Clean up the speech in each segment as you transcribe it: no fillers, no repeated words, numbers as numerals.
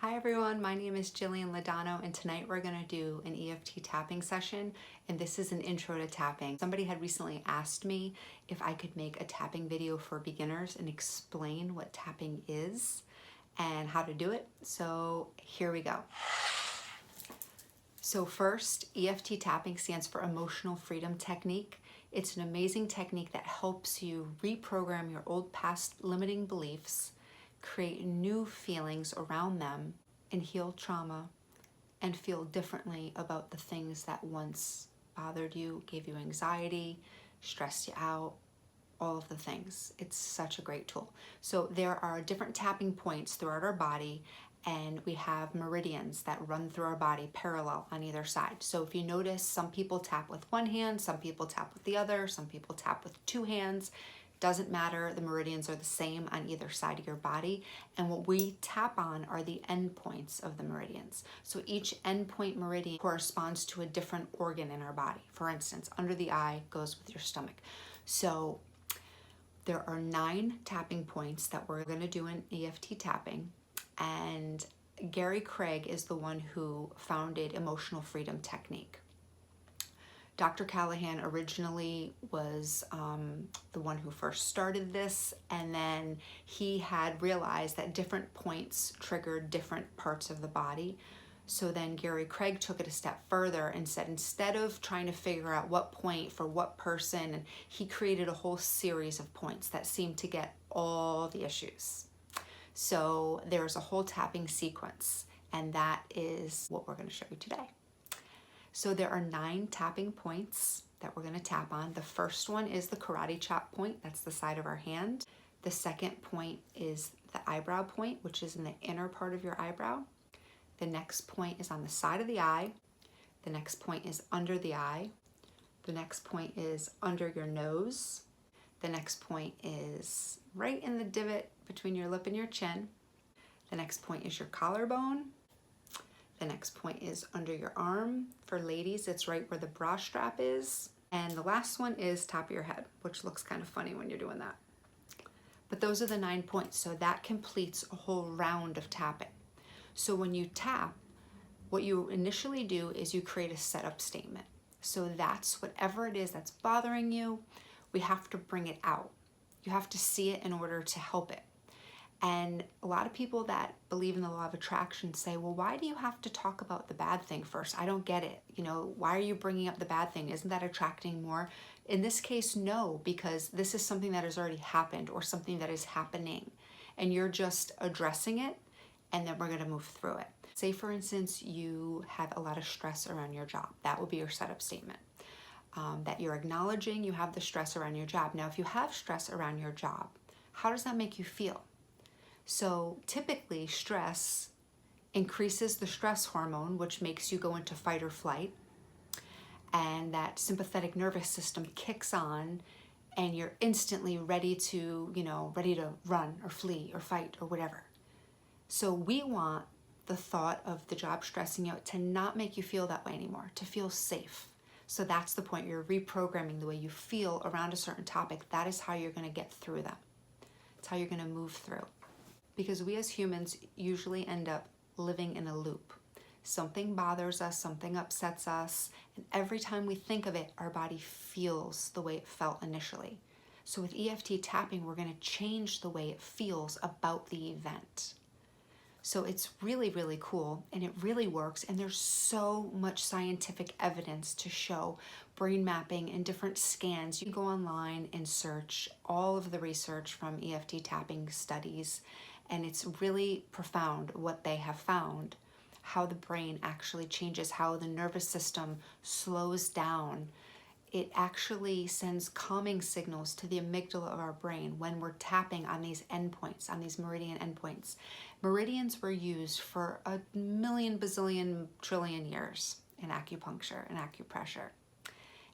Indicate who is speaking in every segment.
Speaker 1: Hi everyone, my name is Jillian Ladano and tonight we're going to do an EFT tapping session, and this is an intro to tapping. Somebody had recently asked me if I could make a tapping video for beginners and explain what tapping is and how to do it. So here we go. So first, EFT tapping stands for Emotional Freedom Technique. It's an amazing technique that helps you reprogram your old past limiting beliefs, create new feelings around them, and heal trauma and feel differently about the things that once bothered you, gave you anxiety, stressed you out, all of the things. It's such a great tool. So there are different tapping points throughout our body, and we have meridians that run through our body parallel on either side. So if you notice, some people tap with one hand, some people tap with the other, some people tap with two hands. Doesn't matter, the meridians are the same on either side of your body, and what we tap on are the end points of the meridians. So each end point meridian corresponds to a different organ in our body. For instance, under the eye goes with your stomach. So there are 9 tapping points that we're going to do in EFT tapping, and Gary Craig is the one who founded Emotional Freedom Technique. Dr. Callahan originally was the one who first started this, and then he had realized that different points triggered different parts of the body. So then Gary Craig took it a step further and said, instead of trying to figure out what point for what person, and he created a whole series of points that seemed to get all the issues. So there's a whole tapping sequence, and that is what we're going to show you today. So there are 9 tapping points that we're going to tap on. The first one is the karate chop point, that's the side of our hand. The second point is the eyebrow point, which is in the inner part of your eyebrow. The next point is on the side of the eye. The next point is under the eye. The next point is under your nose. The next point is right in the divot between your lip and your chin. The next point is your collarbone. The next point is under your arm. For ladies, it's right where the bra strap is. And the last one is top of your head, which looks kind of funny when you're doing that. But those are the 9 points, so that completes a whole round of tapping. So when you tap, what you initially do is you create a setup statement. So that's whatever it is that's bothering you, we have to bring it out. You have to see it in order to help it. And a lot of people that believe in the law of attraction say, well, why do you have to talk about the bad thing first? I don't get it. You know, why are you bringing up the bad thing? Isn't that attracting more? In this case, no, because this is something that has already happened or something that is happening, and you're just addressing it, and then we're going to move through it. Say, for instance, you have a lot of stress around your job. That would be your setup statement. That you're acknowledging you have the stress around your job. Now, if you have stress around your job, how does that make you feel? So typically stress increases the stress hormone, which makes you go into fight or flight, and that sympathetic nervous system kicks on, and you're instantly ready to, ready to run or flee or fight or whatever. So we want the thought of the job stressing you out to not make you feel that way anymore, to feel safe. So that's the point. You're reprogramming the way you feel around a certain topic. That is how you're going to get through them. It's how you're going to move through. Because we as humans usually end up living in a loop. Something bothers us, something upsets us, and every time we think of it, our body feels the way it felt initially. So with EFT tapping, we're going to change the way it feels about the event. So it's really, really cool, and it really works, and there's so much scientific evidence to show brain mapping and different scans. You can go online and search all of the research from EFT tapping studies, and it's really profound what they have found, how the brain actually changes, how the nervous system slows down. It actually sends calming signals to the amygdala of our brain when we're tapping on these endpoints, on these meridian endpoints. Meridians were used for a million, bazillion, trillion years in acupuncture and acupressure.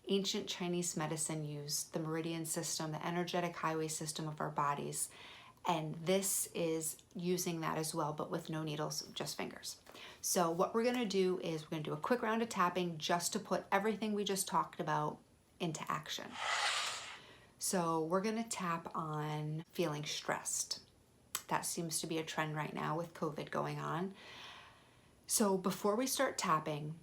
Speaker 1: Ancient Chinese medicine used the meridian system, the energetic highway system of our bodies, and this is using that as well, but with no needles, just fingers. So what we're going to do is we're going to do a quick round of tapping just to put everything we just talked about into action. So we're going to tap on feeling stressed. That seems to be a trend right now with COVID going on. So before we start tapping,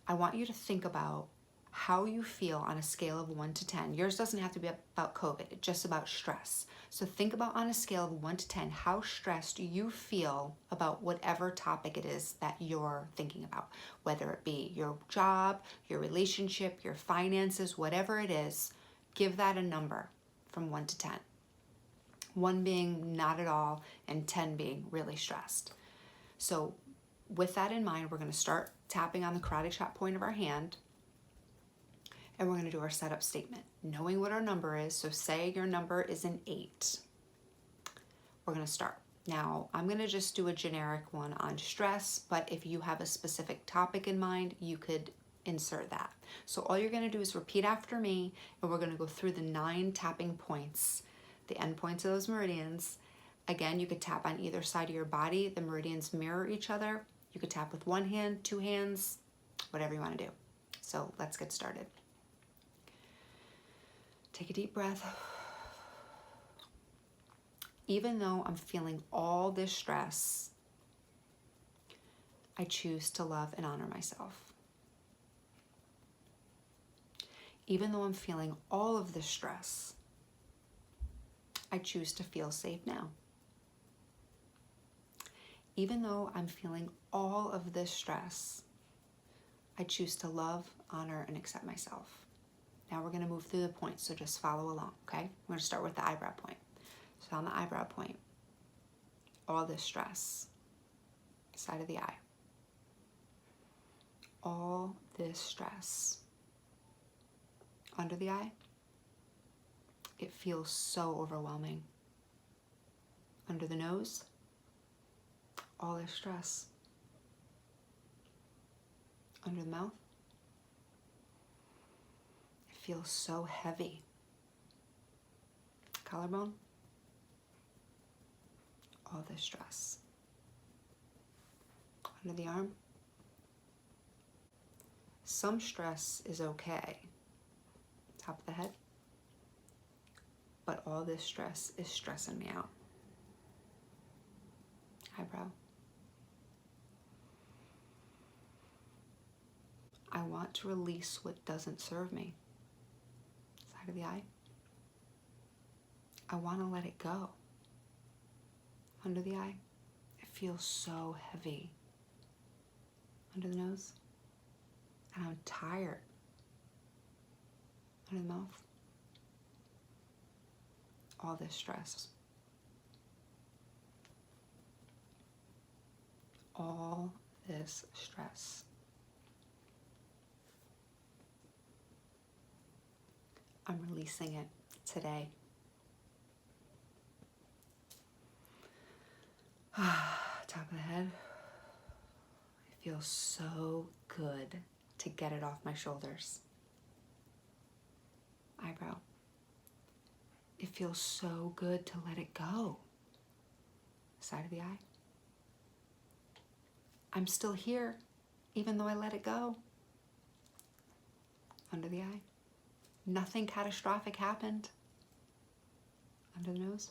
Speaker 1: I want you to think about how you feel on a scale of 1 to 10. Yours doesn't have to be about COVID, it's just about stress. So think about on a scale of 1 to 10, how stressed you feel about whatever topic it is that you're thinking about, whether it be your job, your relationship, your finances, whatever it is, give that a number from 1 to 10. 1 being not at all and 10 being really stressed. So with that in mind, we're going to start tapping on the karate chop point of our hand, and we're going to do our setup statement, knowing what our number is. So say your number is an 8. We're going to start. Now, I'm going to just do a generic one on stress, but if you have a specific topic in mind, you could insert that. So all you're going to do is repeat after me, and we're going to go through the 9 tapping points, the end points of those meridians. Again, you could tap on either side of your body. The meridians mirror each other. You could tap with 1 hand, 2 hands, whatever you want to do. So let's get started. Take a deep breath. Even though I'm feeling all this stress, I choose to love and honor myself. Even though I'm feeling all of this stress, I choose to feel safe now. Even though I'm feeling all of this stress, I choose to love, honor, and accept myself. Now we're going to move through the points, so just follow along, okay? We're going to start with the eyebrow point. So on the eyebrow point, all this stress, side of the eye. All this stress, under the eye. It feels so overwhelming. Under the nose, all this stress. Under the mouth, it feels so heavy. Collarbone, all this stress. Under the arm, some stress is okay. Top of the head, but all this stress is stressing me out. Eyebrow. I want to release what doesn't serve me. Side of the eye. I want to let it go. Under the eye. It feels so heavy. Under the nose. And I'm tired. Under the mouth. All this stress. All this stress. I'm releasing it today. Top of the head. It feels so good to get it off my shoulders. Eyebrow. It feels so good to let it go. Side of the eye. I'm still here, even though I let it go. Under the eye. Nothing catastrophic happened. Under the nose.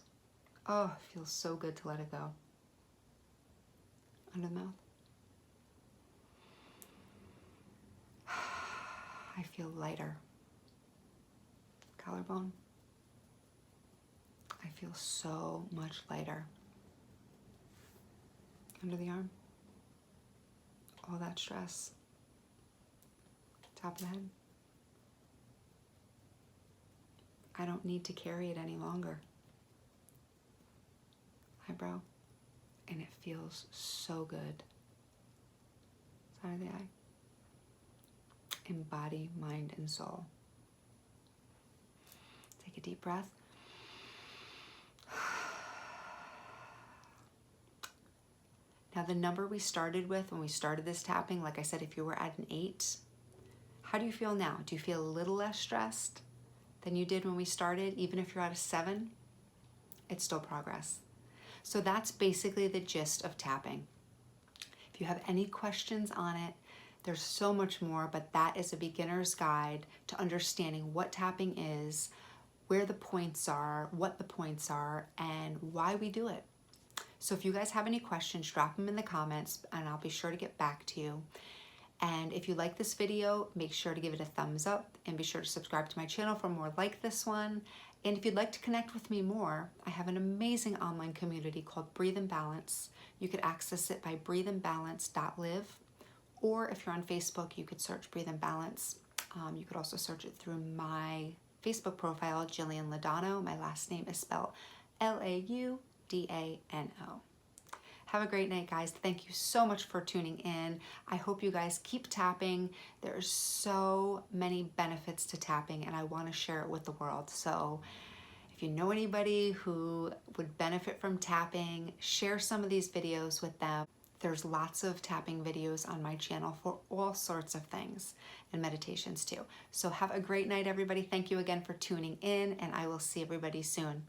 Speaker 1: Oh, it feels so good to let it go. Under the mouth. I feel lighter. Collarbone. I feel so much lighter. Under the arm. All that stress. Top of the head. I don't need to carry it any longer. Eyebrow. And it feels so good. Side of the eye. In body, mind, and soul. Take a deep breath. Now the number we started with when we started this tapping, like I said, if you were at an 8, how do you feel now? Do you feel a little less stressed than you did when we started? Even if you're at a 7, it's still progress. So that's basically the gist of tapping. If you have any questions on it, there's so much more, but that is a beginner's guide to understanding what tapping is, where the points are, what the points are, and why we do it. So if you guys have any questions, drop them in the comments and I'll be sure to get back to you. And if you like this video, make sure to give it a thumbs up and be sure to subscribe to my channel for more like this one. And if you'd like to connect with me more, I have an amazing online community called Breathe and Balance. You could access it by breatheandbalance.live, or if you're on Facebook, you could search Breathe and Balance. You could also search it through my Facebook profile, Jillian Ladano. My last name is spelled Laudano. Have a great night, guys. Thank you so much for tuning in. I hope you guys keep tapping. There's so many benefits to tapping, and I want to share it with the world. So if you know anybody who would benefit from tapping, share some of these videos with them. There's lots of tapping videos on my channel for all sorts of things, and meditations too. So have a great night, everybody. Thank you again for tuning in, and I will see everybody soon.